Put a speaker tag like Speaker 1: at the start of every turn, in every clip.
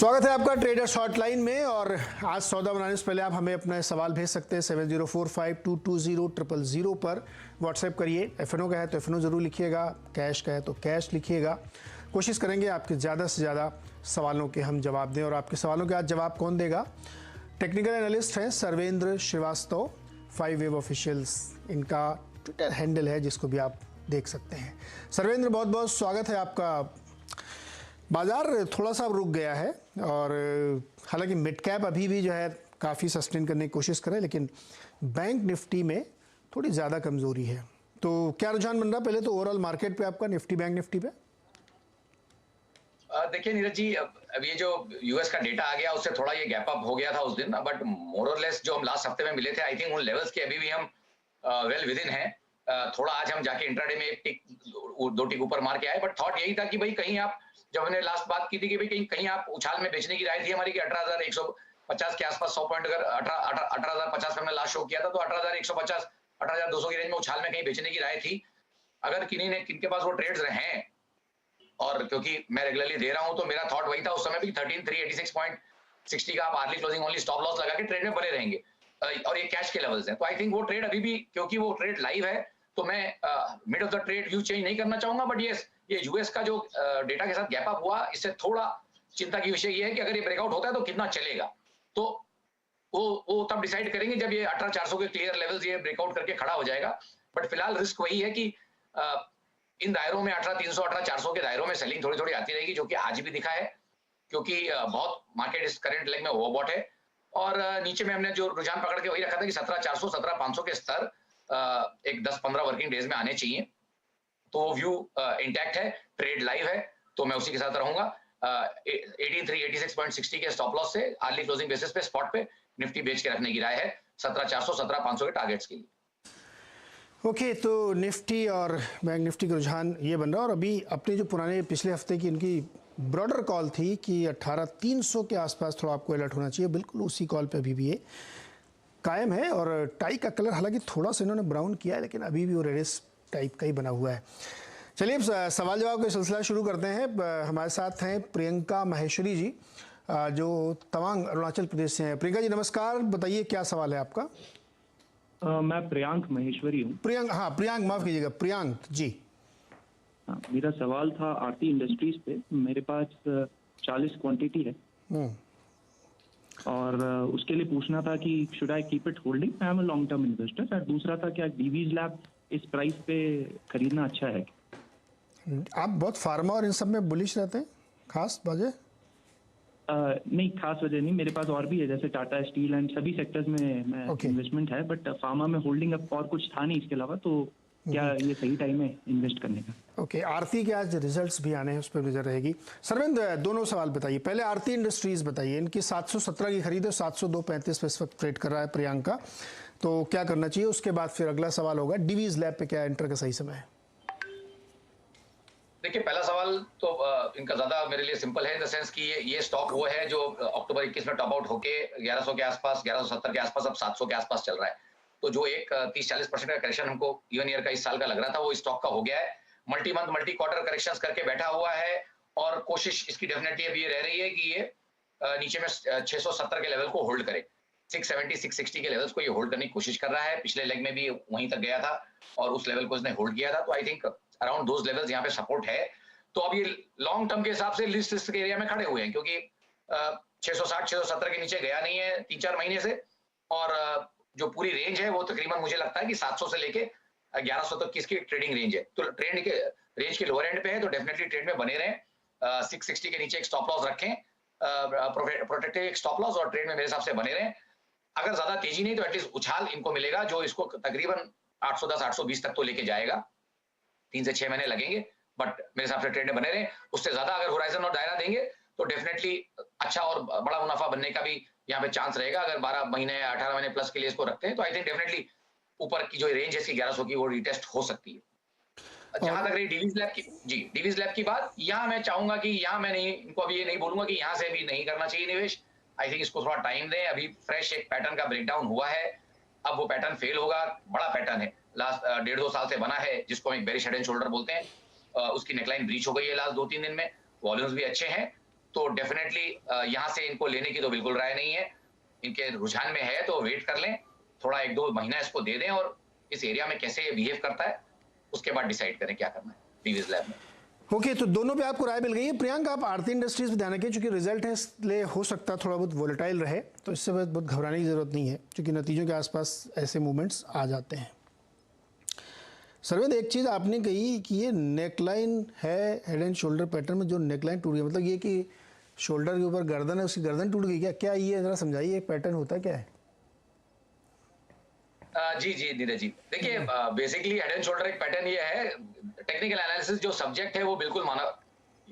Speaker 1: स्वागत है आपका ट्रेडर्स हॉटलाइन में। और आज सौदा बनाने से पहले आप हमें अपना सवाल भेज सकते हैं 7045220000 पर। व्हाट्सएप करिए। एफएनओ का है तो एफएनओ ज़रूर लिखिएगा, कैश का है तो कैश लिखिएगा। कोशिश करेंगे आपके ज़्यादा से ज़्यादा सवालों के हम जवाब दें। और आपके सवालों के आज जवाब कौन देगा? टेक्निकल एनालिस्ट हैं सर्वेंद्र श्रीवास्तव, 5 वेव ऑफिशियल्स इनका ट्विटर हैंडल है, जिसको भी आप देख सकते हैं। सर्वेंद्र, बहुत बहुत स्वागत है आपका। बाजार थोड़ा सा रुक गया है और हालांकि मिड कैप अभी भी जो है काफ़ी सस्टेन करने की कोशिश कर रहे हैं, लेकिन बैंक निफ्टी में थोड़ी ज़्यादा कमज़ोरी है। तो क्या रुझान बन रहा है? पहले तो ओवरऑल मार्केट पे आपका निफ्टी बैंक निफ्टी पे।
Speaker 2: देखिए नीरज जी, अब ये जो यूएस का डेटा आ गया उससे थोड़ा ये गैप अप हो गया था उस दिन, बट मोर और लेस जो हम लास्ट हफ्ते में मिले थे, आई थिंक उन लेवल्स के अभी भी हम वेल विद इन है। थोड़ा आज हम जाके इंट्राडे में एक टिक दो टिक ऊपर मार के आए, बट थॉट यही था कि भाई कहीं आप, जब हमने लास्ट बात की थी कि भाई कहीं आप उछाल में बेचने की राय थी हमारी कि 18,150 के आसपास 100 पॉइंट, अगर 18,050 पे हमने लास्ट शो किया था तो 18,150 18,200 की रेंज में उछाल में कहीं बेचने की राय थी। अगर किनके पास वो ट्रेड्स हैं, और क्योंकि मैं रेगुलरली दे रहा हूं तो मेरा थॉट वही था उस समय भी 13,386.60 का आप early closing only stop loss लगा के ट्रेड में बने रहेंगे, और ये कैश के लेवल्स हैं। तो आई थिंक वो ट्रेड अभी भी, क्योंकि वो ट्रेड लाइव है, तो मैं mid of the trade view change नहीं करना चाहूंगा। बट ये यूएस का जो डेटा के साथ गैप अप हुआ, इससे थोड़ा चिंता की विषय ये है कि अगर ये ब्रेकआउट होता है तो कितना चलेगा। तो वो तब डिसाइड करेंगे जब ये 18,400 के क्लियर लेवल्स ये ब्रेकआउट करके खड़ा हो जाएगा। बट फिलहाल रिस्क वही है कि इन दायरों में 18,300 18,400 के दायरों में सेलिंग थोड़ी थोड़ी आती रहेगी, जो कि आज भी दिखा है, क्योंकि बहुत मार्केट इस करंट लेग में ओवरबॉट है। और नीचे में हमने जो रुझान पकड़ के वही रखा था कि 17,400 17,500 के स्तर एक 10-15 वर्किंग डेज में आने चाहिए। तो वो व्यू इंटैक्ट है, ट्रेड लाइव है, तो मैं उसी के साथ रहूंगा। 8386.60 के स्टॉप लॉस से अर्ली क्लोजिंग बेसिस पे स्पॉट पे निफ्टी बेच के रखने की राय है 17,400 17,500 के टारगेट्स के लिए।
Speaker 1: ओके, तो निफ्टी और बैंक निफ्टी का रुझान ये बन रहा है। और अभी अपने जो पुराने पिछले हफ्ते की इनकी ब्रॉडर कॉल थी कि 18,300 के आसपास थोड़ा आपको अलर्ट होना चाहिए, बिल्कुल उसी कॉल पे अभी भी ये कायम है। और टाई का कलर हालांकि थोड़ा सा इन्होंने ब्राउन किया है, लेकिन अभी भी वो रेडिश टाइप का ही बना हुआ है। चलिए सवाल जवाब का सिलसिला शुरू करते हैं। हमारे साथ हैं प्रियंका माहेश्वरी जी, जो तवांग अरुणाचल प्रदेश से हैं। प्रियंका जी नमस्कार, बताइए क्या सवाल है आपका?
Speaker 3: मैं प्रियांक महेश्वरी हूँ।
Speaker 1: प्रियांक माफ कीजिएगा, प्रियांक जी।
Speaker 3: मेरा सवाल था आरती इंडस्ट्रीज पे। मेरे पास 40 क्वांटिटी है और उसके लिए पूछना था कि should I keep it holding, I am a long term investor. और दूसरा था क्या डीवीज लैब इस प्राइस पे खरीदना अच्छा है?
Speaker 1: आप बहुत फार्मा और इन सब में बुलिश रहते हैं, खास वजह?
Speaker 3: नहीं, खास वजह नहीं, मेरे पास और भी है, जैसे टाटा स्टील एंड सभी सेक्टर्स में मैं इन्वेस्टमेंट है, बट फार्मा में होल्डिंग अब और कुछ था नहीं इसके अलावा। तो क्या ये सही टाइम है इन्वेस्ट करने का?
Speaker 1: ओके, आरती के आज रिजल्ट्स भी आने हैं, उस पर नजर रहेगी। सर्वेंद्र, दोनों सवाल बताइए। पहले आरती इंडस्ट्रीज बताइए, इनकी 717 की खरीद है, 702.35 पे इस वक्त ट्रेड कर रहा है प्रियंका, तो क्या करना चाहिए? उसके बाद फिर अगला सवाल होगा डीवीज लैब पे क्या एंटर का सही समय है?
Speaker 2: देखिए, पहला सवाल तो इनका ज्यादा मेरे लिए सिंपल है, इन द सेंस कि ये स्टॉक वो है जो अक्टूबर 21 में टॉप आउट होके 1100 के आसपास, 1170 के आसपास, अब 700 के आसपास चल रहा है। तो जो एक 30-40% का करेक्शन हमको ईवन ईयर का इस साल का लग रहा था, वो स्टॉक का हो गया है। Multi month multi quarter corrections करके बैठा हुआ है, और कोशिश इसकी डेफिनेटली अब ये रह रही है कि ये नीचे में 670 के लेवल को होल्ड करे। 670 660 के लेवल्स को ये होल्ड करने की कोशिश कर रहा है। पिछले लेग में भी वहीं तक गया था और उस लेवल को इसने होल्ड किया था। तो I think around those levels यहाँ पे सपोर्ट है। तो अब ये लॉन्ग टर्म के हिसाब से लिस्ट के एरिया में खड़े हुए हैं, क्योंकि 660 670 के नीचे गया नहीं है 3-4 महीने से। और जो पूरी रेंज है वो तकरीबन मुझे लगता है कि 700 से लेके 1100 तक की इसकी ट्रेडिंग रेंज है। तो ट्रेंड के रेंज के लोअर एंड पे है, तो डेफिनेटली ट्रेड में बने रहें। 660 के नीचे एक स्टॉप लॉस रखें, प्रोटेक्टिव एक स्टॉप लॉस, और ट्रेड में मेरे हिसाब से बने रहें। अगर ज्यादा तेजी नहीं तो एटलीस्ट उछाल इनको मिलेगा, जो इसको तकरीबन 810 820 तक तो लेके जाएगा। 3 से 6 महीने लगेंगे, बट मेरे हिसाब से ट्रेड में बने रहे। उससे ज्यादा अगर होराइजन और दायरा देंगे तो डेफिनेटली अच्छा और बड़ा मुनाफा बनने का भी यहाँ पे चांस रहेगा। अगर 12 महीने 18 महीने प्लस के लिए इसको रखते हैं तो आई थिंक डेफिनेटली ऊपर की जो रेंज है इसकी 1100 की, वो रिटेस्ट हो सकती है। जहां तक रही डीवीज लैब की, जी डीवीज लैब की बात, यहाँ मैं चाहूंगा कि यहाँ मैं नहीं, इनको अभी ये नहीं बोलूंगा कि यहाँ से भी नहीं करना चाहिए निवेश। आई थिंक इसको थोड़ा टाइम दें। अभी फ्रेश एक पैटर्न का ब्रेकडाउन हुआ है, अब वो पैटर्न फेल होगा। बड़ा पैटर्न है, लास्ट 1.5-2 साल से बना है, जिसको हम एक बेरिश हेड एंड शोल्डर बोलते हैं। उसकी नेकलाइन ब्रीच हो गई है लास्ट 2-3 दिन में। वॉल्यूम्स भी अच्छे हैं, तो डेफिनेटली यहाँ से इनको लेने की तो बिल्कुल राय नहीं है। इनके रुझान में है तो वेट कर लें, थोड़ा 1-2 महीना इसको दे दें और इस एरिया में कैसे ये बिहेव करता है उसके बाद डिसाइड करें क्या करना है डीवीएस लैब में।
Speaker 1: ओके, तो दोनों पे आपको राय मिल गई है। प्रियंक, आप आरती इंडस्ट्रीज पे ध्यान रखिए, चूंकि रिजल्ट है इसलिए हो सकता है थोड़ा बहुत वोलेटाइल रहे, तो इससे बहुत घबराने की जरूरत नहीं है, क्योंकि नतीजों के आसपास ऐसे मूवमेंट्स आ जाते हैं। सरवेद, एक चीज़ आपने कही कि ये नेकलाइन है हेड एंड शोल्डर पैटर्न में, जो नेकलाइन टूट गई, मतलब ये कि शोल्डर के ऊपर गर्दन है, उसकी गर्दन टूट गई क्या? क्या ये जरा समझाइए, पैटर्न होता क्या है?
Speaker 2: जी जी नीरज जी, देखिए बेसिकली हेड एंड शोल्डर एक पैटर्न ये है, टेक्निकल एनालिसिस जो सब्जेक्ट है वो बिल्कुल मानव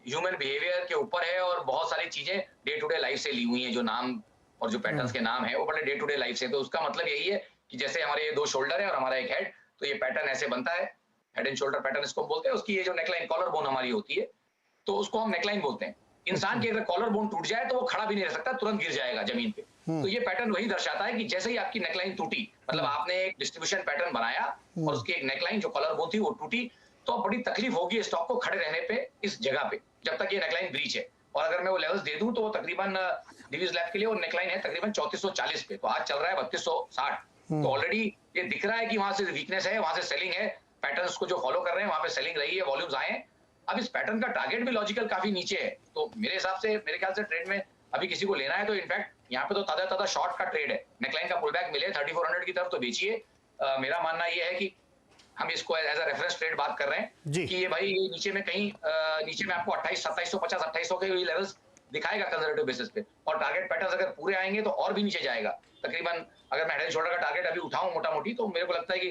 Speaker 2: ह्यूमन बिहेवियर के ऊपर है और बहुत सारी चीजें डे टू डे लाइफ से ली हुई हैं। जो नाम और जो पैटर्न्स के नाम है वो बड़े डे टू डे लाइफ से, तो उसका मतलब यही है कि जैसे हमारे ये 2 शोल्डर है और हमारा एक हेड, तो ये पैटर्न ऐसे बनता है, हेड एंड शोल्डर पैटर्न इसको बोलते हैं। उसकी ये जो नेकलाइन कॉलर बोन हमारी होती है तो उसको हम नेकलाइन बोलते हैं। इंसान की अगर कॉलर बोन टूट जाए तो वो खड़ा भी नहीं रह सकता, तुरंत गिर जाएगा जमीन पे। तो ये पैटर्न वही दर्शाता है कि जैसे ही आपकी नेकलाइन टूटी, मतलब आपने एक डिस्ट्रीब्यूशन पैटर्न बनाया और उसकी एक नेकलाइन जो कॉलर बोन थी वो टूटी, तो बड़ी तकलीफ होगी स्टॉक को खड़े रहने पे इस जगह पे, जब तक ये नेकलाइन ब्रीच है। और अगर मैं वो लेवल्स दे दूं तो वो तकरीबन डीवीएस लैब के लिए वो नेकलाइन है तकरीबन 3440 पे, तो आज चल रहा है 3260। तो ऑलरेडी ये दिख रहा है कि वहां से वीकनेस है, वहां से सेलिंग है, पैटर्न्स को जो फॉलो कर रहे हैं वहां पे सेलिंग रही है, वॉल्यूम्स आए हैं। अब इस पैटर्न का टारगेट भी लॉजिकल काफी नीचे है, तो मेरे हिसाब से, मेरे ख्याल से ट्रेड में अभी किसी को लेना है तो इनफैक्ट यहाँ पे तो ताजा शॉर्ट का ट्रेड है। नेकलाइन का पुलबैक मिले 3400 की तरफ तो बेचिए। मेरा मानना ये है कि हम इसको एज अ रेफरेंस ट्रेड बात कर रहे हैं कि ये भाई ये नीचे में कहीं नीचे में आपको 2750 2800 के लेवल्स दिखाएगा कंजर्वेटिव बेसिस पे, और टारगेट पैटर्न्स अगर पूरे आएंगे तो और भी नीचे जाएगा। तकरीबन अगर मैं हेड एंड शोल्डर का टारगेट अभी उठाऊं मोटा मोटी, तो मेरे को लगता है कि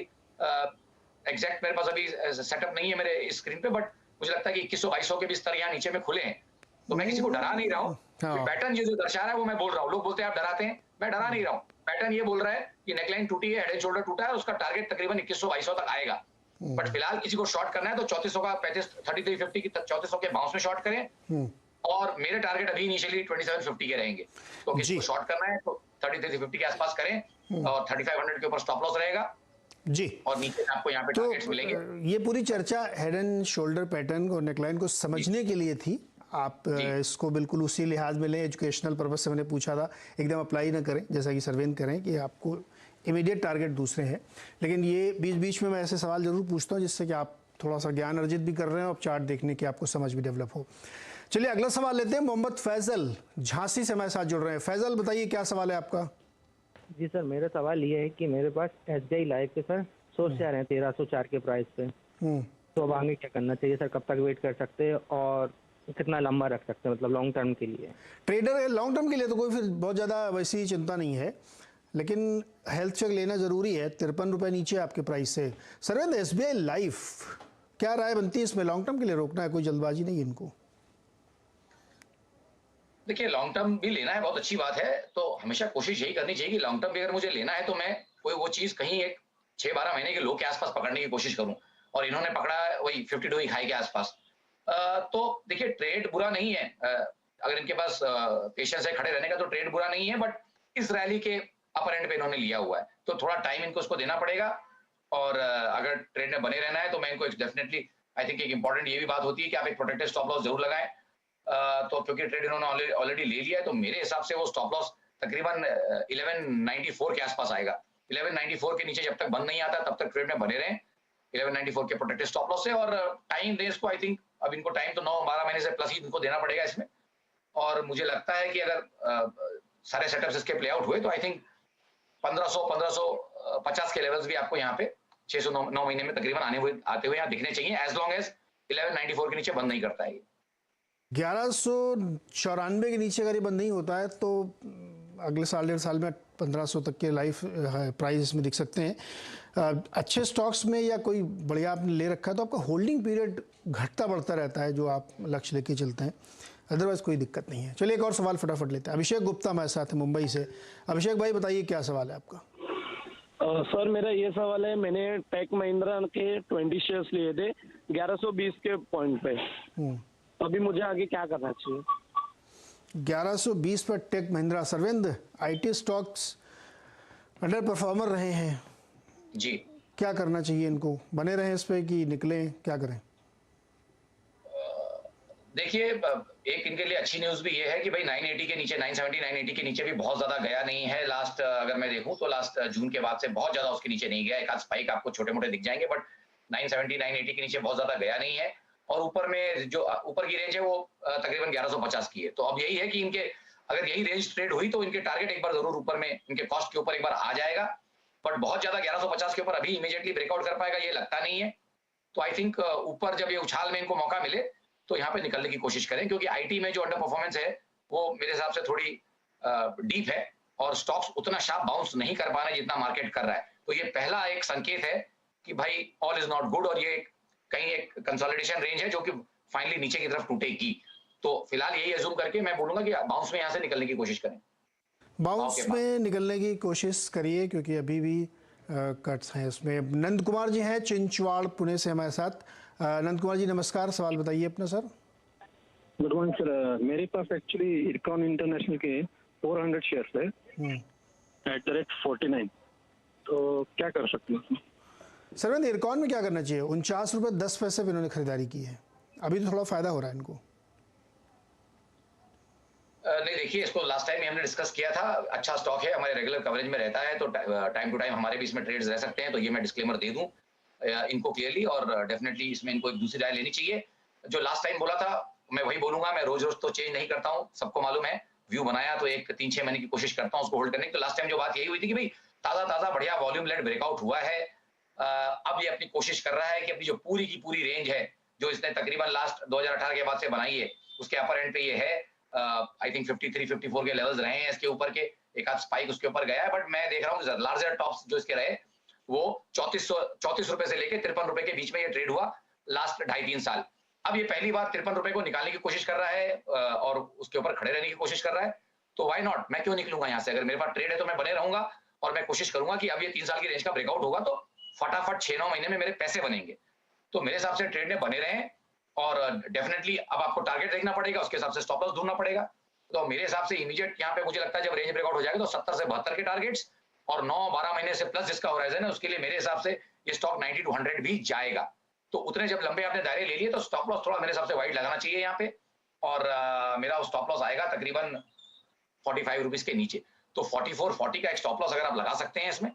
Speaker 2: एग्जैक्ट मेरे पास अभी सेटअप नहीं है मेरे स्क्रीन पे, बट मुझे लगता है कि 2100-2200 के भी स्तर यहाँ नीचे में खुले हैं। तो मैं किसी को डरा नहीं रहा हूँ, पैटर्न जो दर्शा रहा है वो मैं बोल रहा हूँ। लोग बोलते हैं आप डराते हैं, मैं डरा नहीं रहा हूँ। पैटर्न ये बोल रहा है कि नेकलाइन टूटी है, हेड एंड शोल्डर टूटा है, उसका टारगेट तकरीबन 2100-2200 तक आएगा। बट फिलहाल किसी को शॉर्ट करना है तो 3400 का 3350 की 3400 के बाउंस में शॉर्ट करें, और मेरे टारगेट अभी इनिशियली 2750 के रहेंगे। तो किसी को शॉर्ट करना है तो 3350 के आसपास करें और 3500 के ऊपर स्टॉप लॉस रहेगा
Speaker 1: जी,
Speaker 2: और नीचे आपको यहाँ पे टारगेट्स मिलेंगे।
Speaker 1: ये पूरी चर्चा हेड एंड शोल्डर पैटर्न और नेकलाइन को समझने के लिए थी। आप इसको बिल्कुल उसी लिहाज में लें, एजुकेशनल पर्पज से मैंने पूछा था, एकदम अप्लाई ना करें जैसा कि सरवेन करें कि आपको इमीडिएट टारगेट दूसरे हैं। लेकिन ये बीच बीच में मैं ऐसे सवाल जरूर पूछता हूँ जिससे कि आप थोड़ा सा ज्ञान अर्जित भी कर रहे हैं और चार्ट देखने की आपको समझ भी डेवलप हो। चलिए अगला सवाल लेते हैं। मोहम्मद फैजल झांसी से हमारे साथ जुड़ रहे हैं। फैजल, बताइए क्या सवाल है आपका?
Speaker 4: जी सर, मेरा सवाल ये है कि मेरे पास SBI लाइफ के सर 100 शेयर हैं 1304 के प्राइस पे, तो अब आगे क्या करना चाहिए सर? कब तक वेट कर सकते हैं और कितना लंबा रख सकते हैं, मतलब लॉन्ग टर्म के लिए?
Speaker 1: ट्रेडर है, लॉन्ग टर्म के लिए तो कोई फिर बहुत ज़्यादा वैसी चिंता नहीं है, लेकिन हेल्थ चेक लेना ज़रूरी है। 53 रुपये नीचे आपके प्राइस से। सरवेंद, SBI लाइफ क्या राय बनती है इसमें? लॉन्ग टर्म के लिए रोकना है, कोई जल्दबाजी नहीं इनको?
Speaker 2: देखिए लॉन्ग टर्म भी लेना है, बहुत अच्छी बात है, तो हमेशा कोशिश यही करनी चाहिए कि लॉन्ग टर्म भी अगर मुझे लेना है तो मैं कोई वो चीज कहीं एक 6-12 महीने के लो के आसपास पकड़ने की कोशिश करूं, और इन्होंने पकड़ा वही 52 वीक हाई के आसपास। तो देखिए ट्रेड बुरा नहीं है, अगर इनके पास पेशेंस है खड़े रहने का तो ट्रेड बुरा नहीं है, बट इस रैली के अपर एंड पे इन्होंने लिया हुआ है तो थोड़ा टाइम इनको उसको देना पड़ेगा। और अगर ट्रेड में बने रहना है तो मैं इनको डेफिनेटली, आई थिंक एक इंपॉर्टेंट ये भी बात होती है कि आप एक प्रोटेक्टेड स्टॉप लॉस जरूर लगाएं। तो क्योंकि ट्रेड इन्होंने ऑलरेडी ले लिया है तो मेरे हिसाब से वो स्टॉप लॉस तकरीबन 1194 के आसपास आएगा। 1194 के नीचे जब तक बंद नहीं आता तब तक ट्रेड में बने रहें 1194 के प्रोटेक्टेड स्टॉप लॉस से। और टाइम रेस को आई थिंक अब इनको टाइम तो 9-12 महीने से प्लस ही इनको देना पड़ेगा इसमें, और मुझे लगता है कि अगर सारे सेटअप्स इसके प्ले आउट हुए तो आई थिंक 1550 के लेवल्स भी आपको यहाँ पे 609 महीने में तकरीबन आते हुए यहाँ दिखने चाहिए, एज लॉन्ग एज 1194 के नीचे बंद नहीं करता है।
Speaker 1: 1194 के नीचे अगर ये बंद नहीं होता है तो अगले साल 1.5 साल में 1500 तक के लाइफ प्राइस इसमें दिख सकते हैं। अच्छे स्टॉक्स में या कोई बढ़िया आपने ले रखा है तो आपका होल्डिंग पीरियड घटता बढ़ता रहता है जो आप लक्ष्य लेके चलते हैं, अदरवाइज कोई दिक्कत नहीं है। चलिए एक और सवाल फटाफट लेते हैं। अभिषेक गुप्ता हमारे साथ है मुंबई से। अभिषेक भाई बताइए क्या सवाल है आपका?
Speaker 5: सर मेरा ये सवाल है, मैंने टेक महिंद्रा के 20 शेयर्स लिए थे 1120 के पॉइंट पे, अभी मुझे आगे क्या करना चाहिए?
Speaker 1: 1120 पर टेक महिंद्रा। सरविंद, IT स्टॉक्स अंडर परफॉर्मर रहे हैं
Speaker 2: जी,
Speaker 1: क्या करना चाहिए इनको? बने रहें इस पे कि निकलें, क्या करें?
Speaker 2: देखिए एक इनके लिए अच्छी न्यूज भी ये है कि भाई 980 के नीचे 970 980 के नीचे भी बहुत ज्यादा गया नहीं है। लास्ट अगर मैं देखूं तो लास्ट जून के बाद से बहुत ज्यादा उसके नीचे नहीं गया। एक आध स्पाइक आपको छोटे मोटे दिख जाएंगे, बट 970 980 के नीचे बहुत ज्यादा गया नहीं है। और ऊपर में जो ऊपर की रेंज है वो तकरीबन 1150 की है। तो अब यही है कि इनके अगर यही रेंज ट्रेड हुई तो इनके टारगेट एक बार जरूर ऊपर में इनके कॉस्ट के ऊपर एक बार आ जाएगा, बट बहुत ज्यादा 1150 के ऊपर अभी इमीडिएटली ब्रेकआउट कर पाएगा ये लगता नहीं है। तो आई थिंक ऊपर जब ये उछाल में इनको मौका मिले तो यहाँ पे निकलने की कोशिश करें, क्योंकि आईटी में जो अंडर परफॉर्मेंस है वो मेरे हिसाब से थोड़ी डीप है और स्टॉक्स उतना शार्प बाउंस नहीं कर पा रहे जितना मार्केट कर रहा है। तो ये पहला एक संकेत है कि भाई ऑल इज नॉट गुड, और ये कहीं एक कंसोलिडेशन रेंज है जो कि फाइनली नीचे की तरफ टूटेगी। तो फिलहाल यही अज्यूम करके मैं बोलूंगा कि बाउंस में यहाँ से निकलने की कोशिश करें।
Speaker 1: बाउंस में निकलने की कोशिश करिए क्योंकि अभी भी कट्स हैं इसमें। नंद कुमार जी हैं चिंचवाड़ पुणे से हमारे साथ। नंद कुमार जी नमस्कार, सवाल बताइए अपना सर।
Speaker 6: गुड मॉर्निंग सर, मेरे पास एक्चुअली इरकॉन इंटरनेशनल के 400 शेयर्स है एट द रेट 49, तो क्या कर सकते हैं?
Speaker 1: सर इरकॉन में क्या करना चाहिए? 49 रुपये 10 पैसे पे इन्होंने खरीदारी की है, अभी तो थोड़ा फायदा हो रहा है इनको।
Speaker 2: नहीं देखिए, इसको लास्ट टाइम हमने डिस्कस किया था, अच्छा स्टॉक है, हमारे रेगुलर कवरेज में रहता है, तो टाइम टू टाइम हमारे भी इसमें ट्रेड्स रह सकते हैं। तो ये मैं डिस्क्लेमर दे दूं इनको क्लियरली, और डेफिनेटली इसमें इनको एक दूसरी राय लेनी चाहिए। जो लास्ट टाइम बोला था मैं वही बोलूंगा, मैं रोज रोज तो चेंज नहीं करता हूँ, सबको मालूम है। व्यू बनाया तो एक 3-6 महीने की कोशिश करता हूँ उसको होल्ड करने की। तो लास्ट टाइम जो बात यही हुई थी कि भाई ताजा ताजा बढ़िया वॉल्यूम लेड ब्रेकआउट हुआ है। अब ये अपनी कोशिश कर रहा है कि अपनी जो पूरी की पूरी रेंज है जो इसने तकरीबन लास्ट 2018 के बाद से बनाई है, उसके अपर एंड पे ये है। आई थिंक 53-54 के लेवल्स रहे हैं इसके ऊपर के, एक आध स्पाइक उसके ऊपर गया है, बट मैं देख रहा हूँ लार्जर टॉप्स जो इसके रहे वो 34 रुपए से लेके 53 रुपए के बीच में ये ट्रेड हुआ लास्ट 2.5-3 साल। अब ये पहली बार 53 रुपए को निकालने की कोशिश कर रहा है और उसके ऊपर खड़े रहने की कोशिश कर रहा है। तो व्हाई नॉट, मैं क्यों निकलूंगा यहाँ से? अगर मेरे पास ट्रेड है तो मैं बने रहूंगा और मैं कोशिश करूंगा कि अब ये 3 साल की रेंज का ब्रेकआउट होगा तो फटाफट 6-9 महीने में मेरे पैसे बनेंगे। तो मेरे हिसाब से ट्रेड में बने रहे, और डेफिनेटली अब आपको टारगेट देखना पड़ेगा, उसके हिसाब से स्टॉप लॉस ढूंढना पड़ेगा। तो मेरे हिसाब से इमीडिएट यहाँ पे मुझे लगता है जब रेंज ब्रेकआउट हो जाएगा तो 70 से 72 के टारगेट्स और 9-12 महीने से प्लस जिसका होराइजन है उसके लिए मेरे हिसाब से ये स्टॉक 90 to 100 भी जाएगा। तो उतने जब लंबे आपने दायरे ले लिए तो स्टॉप लॉस थोड़ा मेरे हिसाब से वाइड लगाना चाहिए यहाँ पे, और मेरा स्टॉप लॉस आएगा तकरीबन 45 रुपीज के नीचे। तो 44-40 का एक स्टॉप लॉस अगर आप लगा सकते हैं इसमें,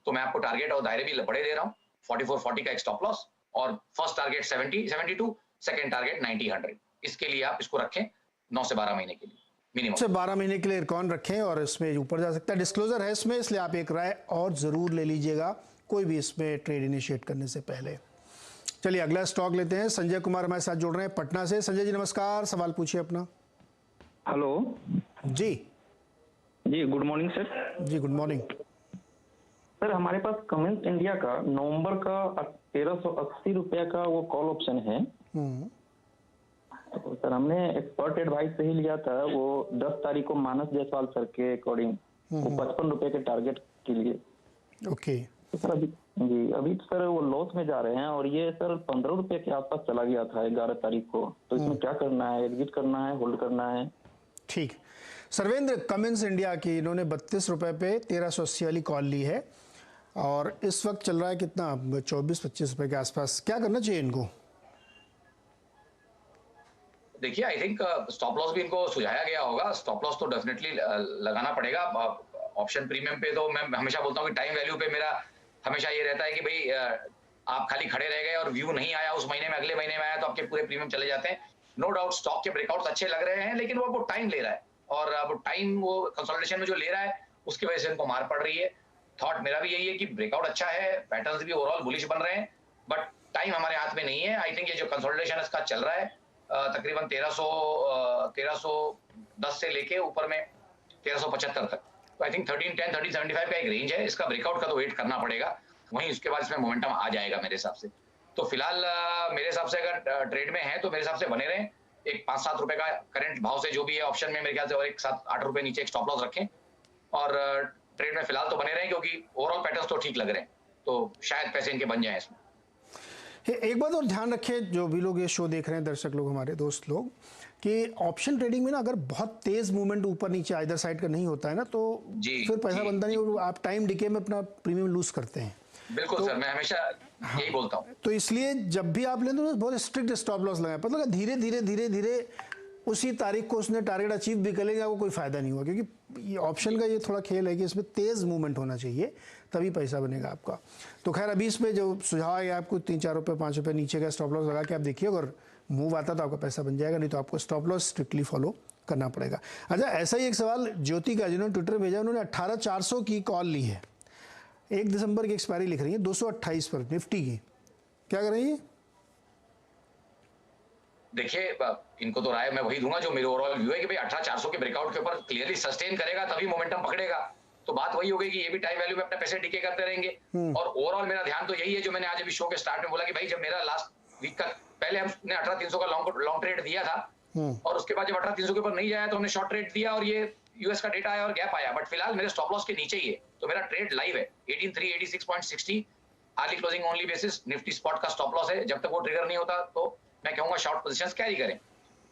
Speaker 2: तो मैं आपको टारगेट और दायरे भी बड़े दे रहा हूँ। 44-40 का एक स्टॉप लॉस और फर्स्ट टारगेट 70-72, सेकंड टारगेट 90-100। इसके लिए आप इसको रखें 9 से 12 महीने के लिए मिनिमम।
Speaker 1: से 12 महीने के लिए इरकॉन रखें और इसमें ऊपर जा सकता है। डिस्क्लोजर है इसमें, इसलिए आप एक राय और ज़रूर ले लीजिएगा कोई भी इसमें ट्रेड इनिशिएट करने से पहले। चलिए अगला स्टॉक लेते हैं। संजय कुमार हमारे साथ जुड़ रहे हैं पटना से। संजय जी नमस्कार, सवाल पूछिए अपना।
Speaker 6: हेलो
Speaker 1: जी
Speaker 6: जी, गुड मॉर्निंग सर।
Speaker 1: जी गुड मॉर्निंग
Speaker 6: सर, हमारे पास कमेंस इंडिया का नवंबर का 1380 रुपया का वो कॉल ऑप्शन है। तो सर हमने एक्सपर्ट एडवाइस से ही लिया था, वो 10 तारीख को मानस जायसवाल सर के अकॉर्डिंग वो 55 रुपए के टारगेट के लिए।
Speaker 1: ओके
Speaker 6: तो सर अभी सर वो लॉस में जा रहे हैं, और ये सर 15 रुपए के आसपास चला गया था 11 तारीख को। तो इसमें क्या करना है? एग्जिट करना है, होल्ड करना है?
Speaker 1: ठीक। सर्वेंद्र, कमिंस इंडिया की इन्होंने 32 रुपए पे 1380 वाली कॉल ली है और इस वक्त चल रहा है कितना, 24-25 रुपए के आसपास। क्या करना चाहिए इनको?
Speaker 2: देखिए आई थिंक स्टॉप लॉस भी इनको सुझाया गया होगा। स्टॉप लॉस तो डेफिनेटली लगाना पड़ेगा। ऑप्शन प्रीमियम पे तो मैं हमेशा बोलता हूँ कि टाइम वैल्यू पे मेरा हमेशा ये रहता है कि भाई आप खाली खड़े रह गए और व्यू नहीं आया उस महीने में, अगले महीने में आया तो आपके पूरे प्रीमियम चले जाते हैं। नो डाउट स्टॉक के ब्रेकआउट्स अच्छे लग रहे हैं, लेकिन वो टाइम ले रहा है, और अब टाइम वो कंसोलिडेशन में जो ले रहा है उसकी वजह से इनको मार पड़ रही है। थॉट मेरा भी यही है कि ब्रेकआउट अच्छा है, पैटर्न्स भी ओवरऑल बुलिश बन रहे हैं, बट टाइम हमारे हाथ में नहीं है। आई थिंक ये जो कंसोलिडेशन इसका चल रहा है तकरीबन 1310 से लेके ऊपर में 1375 तक, तो आई थिंक 1310 1375 का एक रेंज है। इसका ब्रेकआउट का तो वेट करना पड़ेगा, वहीं उसके बाद इसमें मोमेंटम आ जाएगा मेरे हिसाब से। तो फिलहाल मेरे हिसाब से अगर ट्रेड में है तो मेरे हिसाब से बने रहें। एक 5-7 रुपए का करंट भाव से जो भी है ऑप्शन में मेरे ख्याल से, और एक 7-8 रुपए नीचे एक स्टॉप लॉस रखें, और ट्रेड में फिलहाल तो बने रहें क्योंकि ओवरऑल पैटर्न्स तो ठीक लग रहे हैं, तो शायद पैसे इनके बन जाए इसमें।
Speaker 1: एक बात और ध्यान रखें, जो भी लोग ये शो देख रहे हैं, दर्शक लोग, हमारे दोस्त लोग, कि ऑप्शन ट्रेडिंग में ना अगर बहुत तेज मूवमेंट ऊपर नीचे आइदर साइड का नहीं होता है ना, तो फिर पैसा बनता नहीं और आप टाइम डिके में अपना प्रीमियम लूज करते हैं।
Speaker 2: बिल्कुल सर, मैं हमेशा यही बोलता हूँ।
Speaker 1: तो इसलिए जब भी आप लें तो बहुत स्ट्रिक्ट स्टॉप लॉस लगाएं, पता लगा धीरे धीरे धीरे धीरे उसी तारीख को उसने टारगेट अचीव भी कर लेगा, वो कोई फायदा नहीं हुआ, क्योंकि ये ऑप्शन का ये थोड़ा खेल है कि इसमें तेज मूवमेंट होना चाहिए तभी पैसा बनेगा आपका। तो खैर अभी इसमें जो सुझाव है आपको 3-4 रुपये 5 रुपये नीचे का स्टॉप लॉस लगा के आप देखिए, अगर मूव आता तो आपका पैसा बन जाएगा, नहीं तो आपको स्टॉप लॉस स्ट्रिक्टली फॉलो करना पड़ेगा। अच्छा, ऐसा ही एक सवाल ज्योति का जिन्होंने ट्विटर भेजा, उन्होंने 18,400 की कॉल ली है, 1 दिसंबर की एक्सपायरी लिख रही है 228 पर निफ्टी की, क्या कर रही है?
Speaker 2: देखिए, इनको तो राय मैं वही दूंगा जो मेरे ओवरऑल व्यू है कि भाई 18,400 के ब्रेकआउट के ऊपर क्लियरली सस्टेन करेगा तभी मोमेंटम पकड़ेगा। तो बात वही हो गई कि ये भी टाइम वैल्यू में अपने पैसे डीके करते रहेंगे। और ओवरऑल मेरा ध्यान तो यही है जो मैंने आज अभी शो के स्टार्ट में बोला कि भाई जब मेरा लास्ट वीक का पहले हमने 18,300 का लॉन्ग ट्रेड दिया था और उसके बाद जब 18,300 के ऊपर नहीं जाया तो हमने शॉर्ट ट्रेड दिया और ये यूएस का डेटा आया और गैप आया, बट फिलहाल मेरे स्टॉप लॉस के नीचे ही है, तो मेरा ट्रेड लाइव है 18,386.60 early closing only basis. Nifty spot का स्टॉप लॉस है, जब तक वो ट्रिगर नहीं होता तो मैं कहूंगा शॉर्ट पोजीशंस कैरी करें।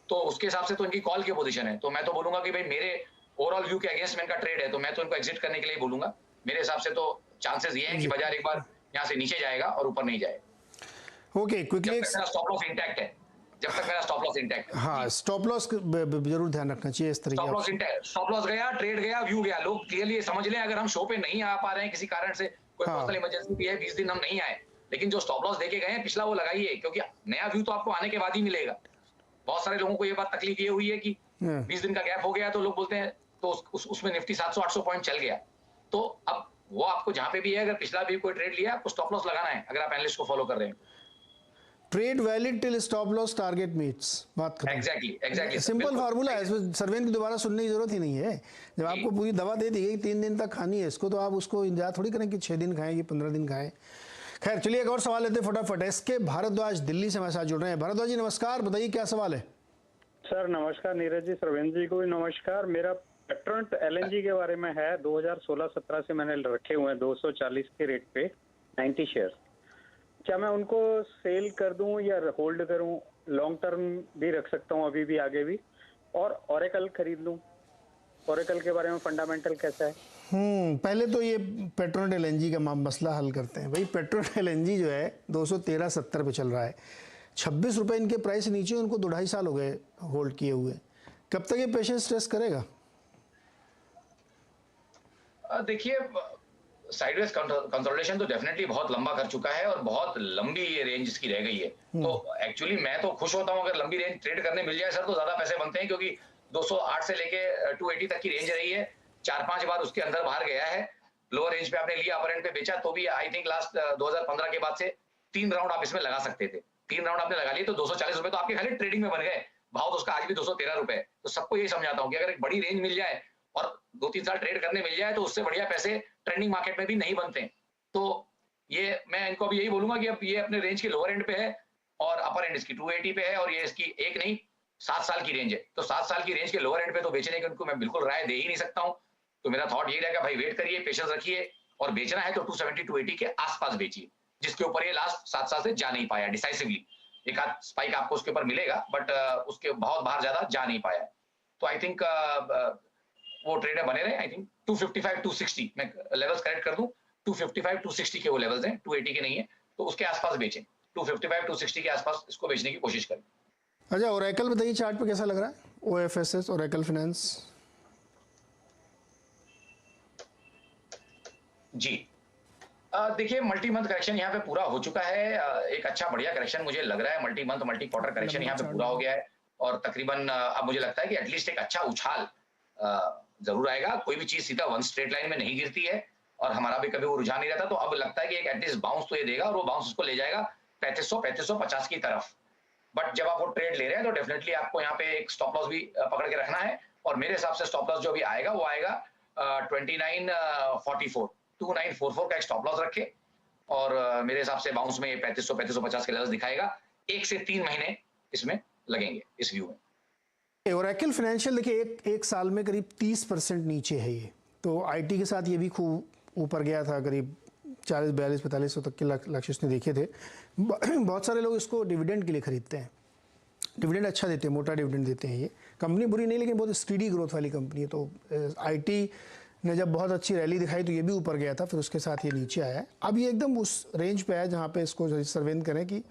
Speaker 2: तो उसके हिसाब से तो इनकी कॉल की पोजीशन है, तो मैं तो बोलूंगा कि भाई मेरे ओवरऑल व्यू के अगेंस्ट में इनका ट्रेड है, तो मैं तो इनको एग्जिट करने के लिए बोलूंगा। मेरे हिसाब से तो चांसेस ये है कि बाजार एक बार यहाँ से नीचे जाएगा और ऊपर नहीं जाएगा।
Speaker 1: Okay, quickly
Speaker 2: stop loss intact है, जब तक मेरा स्टॉप लॉस इंटैक्ट है।
Speaker 1: हाँ, स्टॉप लॉस जरूर ध्यान रखना चाहिए इस तरीके
Speaker 2: से। स्टॉप लॉस गया, ट्रेड गया, व्यू गया, लोग क्लियरली समझ लें अगर हम शो पे नहीं आ पा रहे हैं किसी कारण से, कोई पर्सनल इमरजेंसी भी है, 20 दिन हम नहीं आए, लेकिन जो स्टॉप लॉस देके गए हैं पिछला वो लगाइए, क्योंकि नया व्यू तो आपको आने के बाद ही मिलेगा। बहुत सारे लोगों को ये बात तकलीफ ये हुई है कि 20 दिन का गैप हो गया तो लोग बोलते हैं तो उसमें निफ्टी 700-800 पॉइंट चल गया। तो अब वो आपको जहां पे भी है, अगर पिछला भी कोई ट्रेड लिया आपको स्टॉप लॉस लगाना है, अगर आप एनालिस्ट को फॉलो कर रहे हैं।
Speaker 1: Trade valid till stop loss target meets, बात खत्म।
Speaker 2: एग्जैक्टली
Speaker 1: सिंपल फार्मूला है, इसमें सर्वेन की दोबारा सुनने की जरूरत ही नहीं है। जब आपको पूरी दवा दे दी गई 3 दिन तक खानी है इसको, तो आप उसको इंतजार थोड़ी करें कि 6 दिन खाएं कि 15 दिन खाएं। खैर चलिए एक और सवाल लेते हैं फटाफट। एसके भारद्वाज दिल्ली से हमारे साथ जुड़ रहे हैं। भारद्वाज जी नमस्कार, बताइए क्या सवाल है?
Speaker 7: सर नमस्कार, नीरज जी, सरवेंद्र जी को भी नमस्कार। मेरा पेट्रोनेट एलएनजी के बारे में है, 2016-17 से मैंने रखे हुए हैं 240 के रेट पे 90 शेयर। क्या मैं उनको सेल कर दूं या होल्ड करूं? लॉन्ग टर्म भी रख सकता हूं अभी भी, आगे भी, और ओरेकल खरीद लूं? ओरेकल के बारे में फंडामेंटल कैसा है?
Speaker 1: पहले तो ये पेट्रोनेट एलएनजी का मसला हल करते हैं। भाई पेट्रोनेट एलएनजी जो है 213-70 पे चल रहा है, 26 रुपये इनके प्राइस नीचे, उनको 2-2.5 साल हो गए होल्ड किए हुए। कब तक ये पेशेंस टेस्ट करेगा?
Speaker 2: देखिए, साइडवेज कंसोलिडेशन तो डेफिनेटली बहुत लंबा कर चुका है और बहुत लंबी ये रेंज इसकी रह गई है। तो एक्चुअली मैं तो खुश होता हूं अगर लंबी रेंज ट्रेड करने मिल जाए सर, तो ज्यादा पैसे बनते हैं, क्योंकि 208 से लेके 280 तक की रेंज रही है, 4-5 बार उसके अंदर बाहर गया है। लोअर रेंज पे आपने लिया, अपर एंड पे बेचा, तो भी आई थिंक लास्ट 2015 के बाद से 3 राउंड आप इसमें लगा सकते थे। 3 राउंड आपने लगा लिए तो 240 रुपए तो आपके खाली ट्रेडिंग में बन गए। भाव तो उसका आज भी 213 रुपए है। तो सबको यही समझाता हूँ कि अगर एक बड़ी रेंज मिल जाए और 2-3 साल ट्रेड करने मिल जाए तो उससे बढ़िया पैसे ट्रेंडिंग मार्केट में भी नहीं बनते। तो ये मैं इनको अभी यही बोलूंगा कि अब ये अपने रेंज के लोअर एंड पे है और अपर एंड इसकी 280 पे है, और ये इसकी एक नहीं 7 साल की रेंज है। तो 7 साल की रेंज के लोअर एंड पे तो बेचने की उनको मैं बिल्कुल राय दे ही नहीं सकता हूँ। तो मेरा थॉट ये रहेगा, भाई वेट करिए, पेशेंस रखिए, और बेचना है तो 270-280 के आसपास बेचिए, जिसके ऊपर ये लास्ट 7 साल से जा नहीं पाया डिसाइसिवली। एक आध स्पाइक आपको उसके ऊपर मिलेगा, बट उसके बहुत बाहर ज्यादा जा नहीं पाया। तो आई थिंक वो ट्रेडर बने रहे। आई थिंक 255-260 मैं लेवल्स करेक्ट कर दूं, 255-260 के वो लेवल्स हैं, 280 के नहीं है, तो उसके आसपास बेचें। 255-260 के आसपास इसको बेचने की कोशिश करें।
Speaker 1: अच्छा, ओरेकल बताइए चार्ट पे कैसा लग रहा है? OFSS, Oracle finance.
Speaker 2: जी देखिए, मल्टी मंथ करेक्शन यहाँ पे पूरा हो चुका है। एक अच्छा बढ़िया करेक्शन मुझे लग रहा है, multi month multi quarter correction यहाँ पे पूरा हो गया है, और तकरीबन अब मुझे लगता है कि एटलीस्ट एक अच्छा उछाल जरूर आएगा। कोई भी चीज सीधा वन स्ट्रेट लाइन में नहीं गिरती है, और हमारा भी कभी वो रुझान नहीं रहता। तो अब लगता है कि एक एटलीस्ट बाउंस तो ये देगा, और वो बाउंस उसको ले जाएगा 3500-3550 की तरफ। बट जब आप वो ट्रेड ले रहे हैं तो डेफिनेटली आपको यहाँ पे एक स्टॉप लॉस भी पकड़ के रखना है, और मेरे हिसाब से स्टॉप लॉस जो भी आएगा वो आएगा 2944 का एक स्टॉप लॉस रखे, और मेरे हिसाब से बाउंस में 3500-3550 के लेवल्स दिखाएगा। 1 से 3 महीने इसमें लगेंगे इस व्यू में।
Speaker 1: ओरेकल फाइनेंशियल देखिए एक साल में करीब 30% नीचे है ये, तो आईटी के साथ ये भी खूब ऊपर गया था, करीब 40-42-45 तक के लक्ष्य इसने देखे थे। बहुत सारे लोग इसको डिविडेंड के लिए खरीदते हैं, डिविडेंड अच्छा देते हैं, मोटा डिविडेंड देते हैं। ये कंपनी बुरी नहीं, लेकिन बहुत स्टीडी ग्रोथ वाली कंपनी है। तो आईटी ने जब बहुत अच्छी रैली दिखाई तो ये भी ऊपर गया था, फिर उसके साथ ये नीचे आया है। अब ये एकदम उस रेंज पे है जहाँ पे इसको सर्वेन करें कि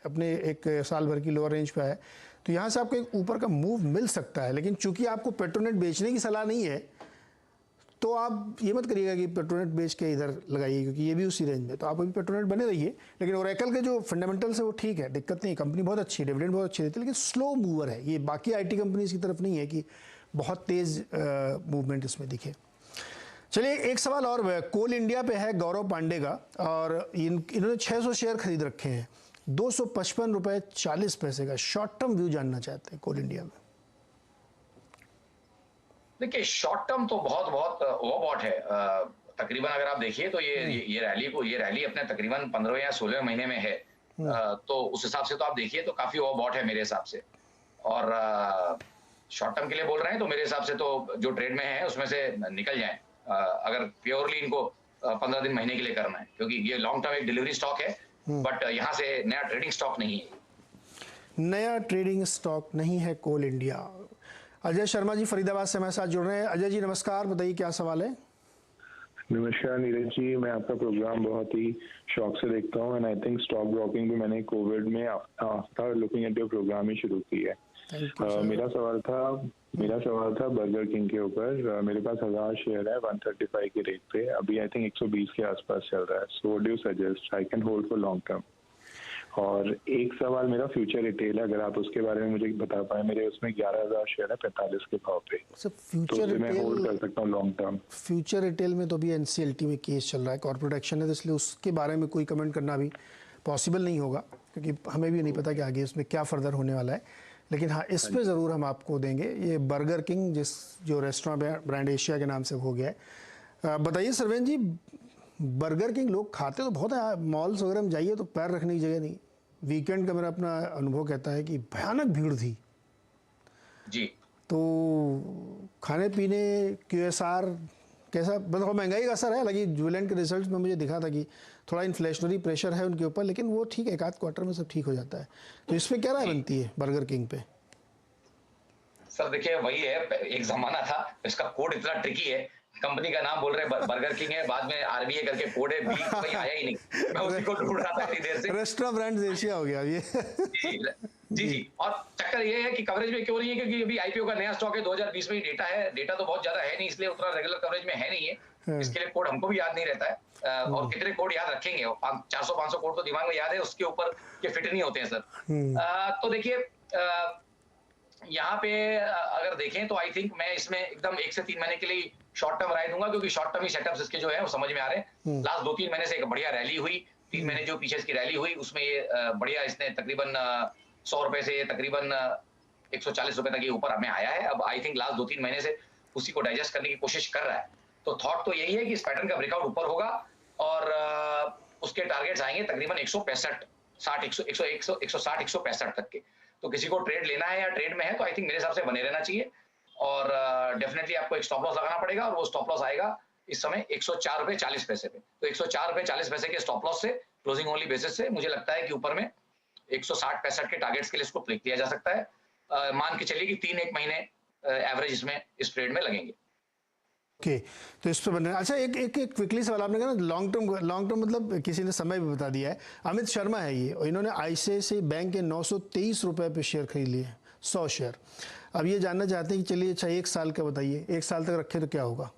Speaker 1: अपने एक साल भर की लोअर रेंज पे है, तो यहाँ से आपको एक ऊपर का मूव मिल सकता है। लेकिन चूंकि आपको पेट्रोनेट बेचने की सलाह नहीं है, तो आप ये मत करिएगा कि पेट्रोनेट बेच के इधर लगाइए, क्योंकि ये भी उसी रेंज में, तो आप अभी पेट्रोनेट बने रहिए। लेकिन ओरेकल के जो फंडामेंटल्स है वो ठीक है, दिक्कत नहीं, कंपनी बहुत अच्छी है, डिविडेंड बहुत अच्छी देती है, लेकिन स्लो मूवर है। ये बाकी IT कंपनीज की तरफ नहीं है कि बहुत तेज़ मूवमेंट इसमें दिखे। चलिए एक सवाल और कोल इंडिया पे है गौरव पांडे का, और इन्होंने 600 शेयर खरीद रखे हैं, 255 रुपये 40 पैसे का। शॉर्ट टर्म व्यू जानना चाहते हैं कोल इंडिया में।
Speaker 2: देखिए शॉर्ट टर्म तो बहुत ओवरबॉट है। तकरीबन अगर आप देखिए तो ये रैली अपने तकरीबन 15 या 16 महीने में है। तो उस हिसाब से तो आप देखिए तो काफी ओवरबॉट है मेरे हिसाब से। और शॉर्ट टर्म के लिए बोल रहे हैं तो मेरे हिसाब से तो जो ट्रेड में है उसमें से निकल जाएं, अगर प्योरली इनको 15 दिन महीने के लिए करना है, क्योंकि ये लॉन्ग टर्म एक डिलीवरी स्टॉक है, बट यहाँ से नया ट्रेडिंग स्टॉक नहीं है।
Speaker 1: नया ट्रेडिंग स्टॉक नहीं है कोल इंडिया। अजय शर्मा जी फरीदाबाद से हमारे साथ जुड़ रहे हैं। अजय जी नमस्कार, बताइए क्या सवाल है।
Speaker 8: नमस्कार नीरज जी, मैं आपका प्रोग्राम बहुत ही शौक से देखता हूँ, and I think stock broking भी मैंने कोविड में after looking at your program ही शुरू की है। मेरा सवाल था बर्गर किंग के ऊपर। मेरे पास 1000 शेयर है 135 के रेट पे, अभी आई थिंक 120 के आसपास चल रहा है। So what do you suggest I can hold for long term? और एक सवाल मेरा फ्यूचर रिटेल है, अगर आप उसके बारे में मुझे बता पाए। मेरे उसमें 11,000 शेयर है 45 के भाव पे,
Speaker 1: फ्यूचर
Speaker 8: तो मैं होल्ड कर सकता हूँ लॉन्ग टर्म?
Speaker 1: फ्यूचर रिटेल में तो अभी NCLT में केस चल रहा है, कॉर्पोरेट एक्शन है, तो इसलिए उसके बारे में कोई कमेंट करना भी पॉसिबल नहीं होगा, क्योंकि हमें भी नहीं पता कि आगे इसमें क्या फर्दर होने वाला है। लेकिन हाँ, इस पे ज़रूर हम आपको देंगे। ये बर्गर किंग जो रेस्टोरेंट ब्रांड एशिया के नाम से हो गया है। बताइए सरवेन जी, बर्गर किंग लोग खाते तो बहुत है, मॉल्स वगैरह में जाइए तो पैर रखने की जगह नहीं। वीकेंड का मेरा अपना अनुभव कहता है कि भयानक भीड़ थी
Speaker 2: जी।
Speaker 1: तो खाने पीने QSR कैसा, मतलब महंगाई का असर है। हालांकि जुबिलेंट के रिजल्ट्स में मुझे दिखा था कि थोड़ा इन्फ्लेशनरी प्रेशर है उनके ऊपर, लेकिन वो ठीक है, एक आध क्वार्टर में सब ठीक हो जाता है। तो इस पर क्या राय बनती है बर्गर किंग पे?
Speaker 2: सर देखिए वही है, एक जमाना था, इसका कोड इतना ट्रिकी है, कंपनी का नाम बोल रहे हैं बर्गर किंग है, बाद में RBA करके कोड है, भी कोई आया ही नहीं, मैं उसी को ढूंढ रहा था इतनी देर से।
Speaker 1: रेस्टोरेंट ब्रांड एशिया हो गया ये।
Speaker 2: जी। और चक्कर ये है कि कवरेज में क्यों नहीं है, क्योंकि अभी IPO का नया स्टॉक है, 2020 में ही डेटा है, डेटा तो बहुत ज्यादा है नहीं, इसलिए उतना रेगुलर कवरेज में है नहीं है। इसके लिए कोड हमको भी याद नहीं रहता है, और कितने कोड याद रखेंगे, 400-500 कोड तो दिमाग में याद है, उसके ऊपर के फिट नहीं होते हैं सर। तो देखिए यहाँ पे अगर देखें तो आई थिंक मैं इसमें एकदम 1 से 3 महीने के लिए शॉर्ट टर्म राय दूंगा, क्योंकि शॉर्ट टर्म ही सेटअप्स इसके जो है वो समझ में आ रहे हैं। लास्ट 2-3 महीने से एक बढ़िया रैली हुई, 3 महीने जो पीछे इसकी रैली हुई उसमें ये बढ़िया, इसने तकरीबन 100 रुपए से तकरीबन 140 रुपए तक ये ऊपर हमें आया है। अब आई थिंक लास्ट 2-3 महीने से उसी को डाइजेस्ट करने की कोशिश कर रहा है। तो थॉट तो यही है कि इस पैटर्न का ब्रेकआउट ऊपर होगा और उसके टारगेट्स आएंगे तकरीबन 165 160-165 तक के। तो किसी को ट्रेड लेना है या ट्रेड में है तो आई थिंक मेरे हिसाब से बने रहना चाहिए, और डेफिनेटली आपको एक स्टॉप लॉस लगाना पड़ेगा, और वो स्टॉप लॉस आएगा इस समय 104 रुपए 40 पैसे पे। तो 104 रुपए 40 पैसे के स्टॉप लॉस से, क्लोजिंग ओनली बेसिस से, मुझे लगता है कि ऊपर में 160-65 के टारगेट्स के लिए इसको क्लिक किया जा सकता है। मान के चलिए कि 3-1 महीने एवरेज इसमें इस ट्रेड में लगेंगे।
Speaker 1: ओके तो इस पर बने। अच्छा एक क्विकली सवाल, आपने कहा ना लॉन्ग टर्म मतलब किसी ने समय भी बता दिया है। अमित शर्मा है ये, और इन्होंने ICICI बैंक के 923 रुपए पे शेयर खरीद लिए 100 शेयर। अब ये जानना चाहते हैं कि चलिए अच्छा 1 साल का बताइए, 1 साल तक रखे तो क्या होगा?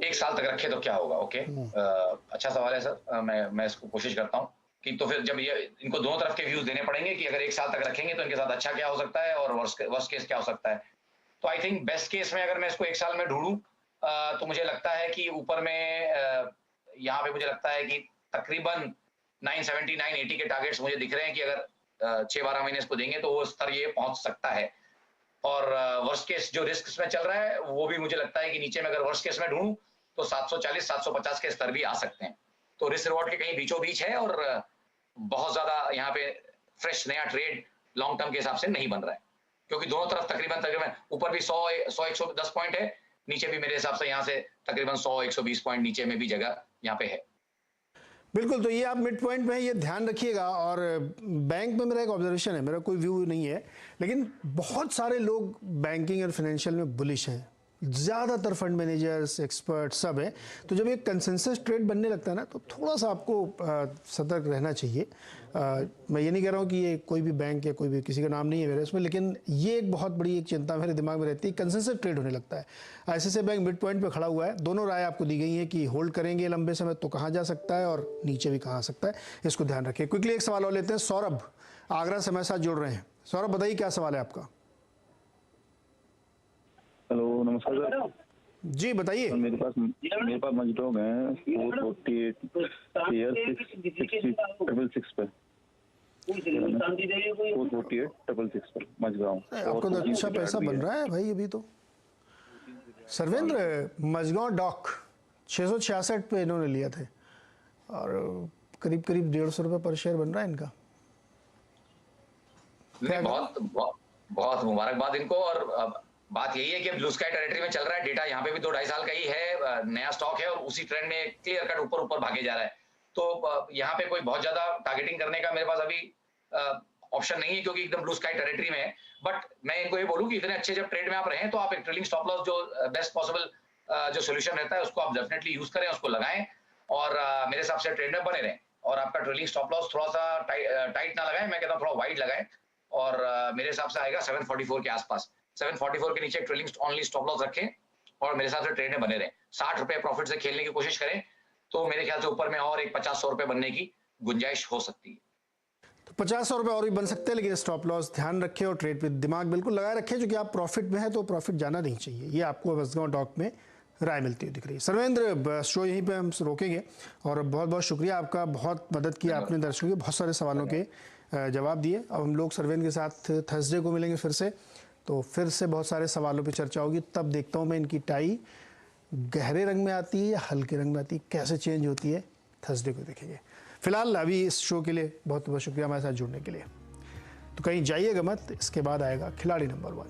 Speaker 2: 1 साल तक रखे तो क्या होगा? ओके अच्छा सवाल है सर। मैं इसको कोशिश करता हूँ कि तो फिर जब ये इनको दोनों तरफ के व्यूज देने पड़ेंगे कि अगर 1 साल तक रखेंगे तो इनके साथ अच्छा क्या हो सकता है और वर्स्ट केस क्या हो सकता है। तो आई थिंक बेस्ट केस में अगर मैं इसको 1 साल में ढूंढूं तो मुझे लगता है कि ऊपर में यहाँ पे मुझे लगता है कि तकरीबन 970-980 के टारगेट्स मुझे दिख रहे हैं कि अगर 6-12 महीने इसको देंगे तो वो स्तर ये पहुंच सकता है। और वर्स्ट केस जो रिस्क में चल रहा है वो भी मुझे लगता है कि नीचे में अगर वर्स्ट केस में ढूंढूं तो 740-750 के स्तर भी आ सकते हैं। तो रिस्क रिवॉर्ड के कहीं बीचों बीच है, और बहुत ज्यादा यहाँ पे फ्रेश नया ट्रेड लॉन्ग टर्म के हिसाब से नहीं बन रहा है, क्योंकि दोनों तरफ तकरीबन ऊपर भी 100-110 पॉइंट है, नीचे भी मेरे हिसाब से यहाँ से तकरीबन 100-120 पॉइंट नीचे में भी जगह यहाँ पे है।
Speaker 1: बिल्कुल, तो ये आप मिड पॉइंट में ये ध्यान रखिएगा। और बैंक में मेरा एक ऑब्जर्वेशन है, मेरा कोई व्यू नहीं है, लेकिन बहुत सारे लोग बैंकिंग और फाइनेंशियल में बुलिश हैं। ज़्यादातर फंड मैनेजर्स, एक्सपर्ट सब हैं। तो जब एक कंसेंसस ट्रेड बनने लगता है ना, तो थोड़ा सा आपको सतर्क रहना चाहिए। मैं ये नहीं कह रहा हूँ कि ये कोई भी बैंक या कोई भी, किसी का नाम नहीं है मेरे उसमें, लेकिन ये एक बहुत बड़ी एक चिंता मेरे दिमाग में रहती है। कंसेंसस ट्रेड होने लगता है। ICICI बैंक मिड पॉइंट पे खड़ा हुआ है, दोनों राय आपको दी गई है कि होल्ड करेंगे लंबे समय तो कहाँ जा सकता है और नीचे भी कहाँ आ सकता है, इसको ध्यान रखिए। क्विकली एक सवाल और लेते हैं। सौरभ आगरा से हमारे साथ जुड़ रहे हैं। सौरभ बताइए क्या सवाल है आपका।
Speaker 9: हेलो, नमस्कार सर।
Speaker 1: जी बताइए।
Speaker 9: मेरे पास मजडॉग हैं 448 शेयर 666 पे, 448 पर मजगांव।
Speaker 1: आपको तो अच्छा पैसा बन रहा है भाई अभी तो। सर्वेंद्र, मजगांव डॉक 666 पे इन्होंने लिया थे और करीब करीब 150 रुपये पर शेयर बन रहा है इनका।
Speaker 2: बहुत मुबारकबाद इनको। और बात यही है कि ब्लू स्काई टेरिटरी में चल रहा है। डेटा यहाँ पे भी 2-2.5 साल का ही है, नया स्टॉक है और उसी ट्रेंड में क्लियर कट ऊपर ऊपर भागे जा रहा है। तो यहाँ पे कोई बहुत ज्यादा टारगेटिंग करने का मेरे पास अभी ऑप्शन नहीं है, क्योंकि एकदम ब्लू स्काई टेरिटरी में है। बट मैं इनको ये बोलूँ कि इतने अच्छे जब ट्रेड में आप रहें तो आप एक ट्रेलिंग स्टॉप लॉस जो बेस्ट पॉसिबल जो सोल्यूशन रहता है उसको आप डेफिनेटली यूज करें, उसको लगाएं और मेरे हिसाब से ट्रेड में बने रहें। और आपका ट्रेलिंग स्टॉप लॉस थोड़ा सा टाइट ना लगाएं, मैं कहता हूँ थोड़ा वाइड लगाएं और मेरे हिसाब से आएगा 744 के आसपास। 744 के नीचे ट्रेलिंग ओनली स्टॉप लॉस रखें और मेरे हिसाब से ट्रेड में बने रहें। 60 रुपए प्रॉफिट से खेलने की कोशिश करें तो मेरे ख्याल से ऊपर में और एक 50-100 रुपए बनने की गुंजाइश हो सकती है।
Speaker 1: तो 50-100 रुपये और भी बन सकते हैं, लेकिन स्टॉप लॉस ध्यान रखें और ट्रेड पे दिमाग बिल्कुल लगाए रखें, क्योंकि आप प्रॉफिट में है तो प्रॉफिट जाना नहीं चाहिए। ये आपको मजगांव डॉक में राय मिलती हुई दिख रही है। सर्वेंद्र, शो यहीं पे हम रोकेंगे और बहुत बहुत शुक्रिया आपका, बहुत मदद की आपने दर्शकों के, बहुत सारे सवालों के जवाब दिए। अब हम लोग सर्वेंद्र के साथ थर्सडे को मिलेंगे फिर से, तो फिर से बहुत सारे सवालों पे चर्चा होगी। तब देखता हूँ मैं इनकी टाई गहरे रंग में आती है या हल्के रंग में आती है, कैसे चेंज होती है, थर्सडे को देखेंगे। फिलहाल अभी इस शो के लिए बहुत बहुत शुक्रिया हमारे साथ जुड़ने के लिए। तो कहीं जाइएगा मत, इसके बाद आएगा खिलाड़ी नंबर 1।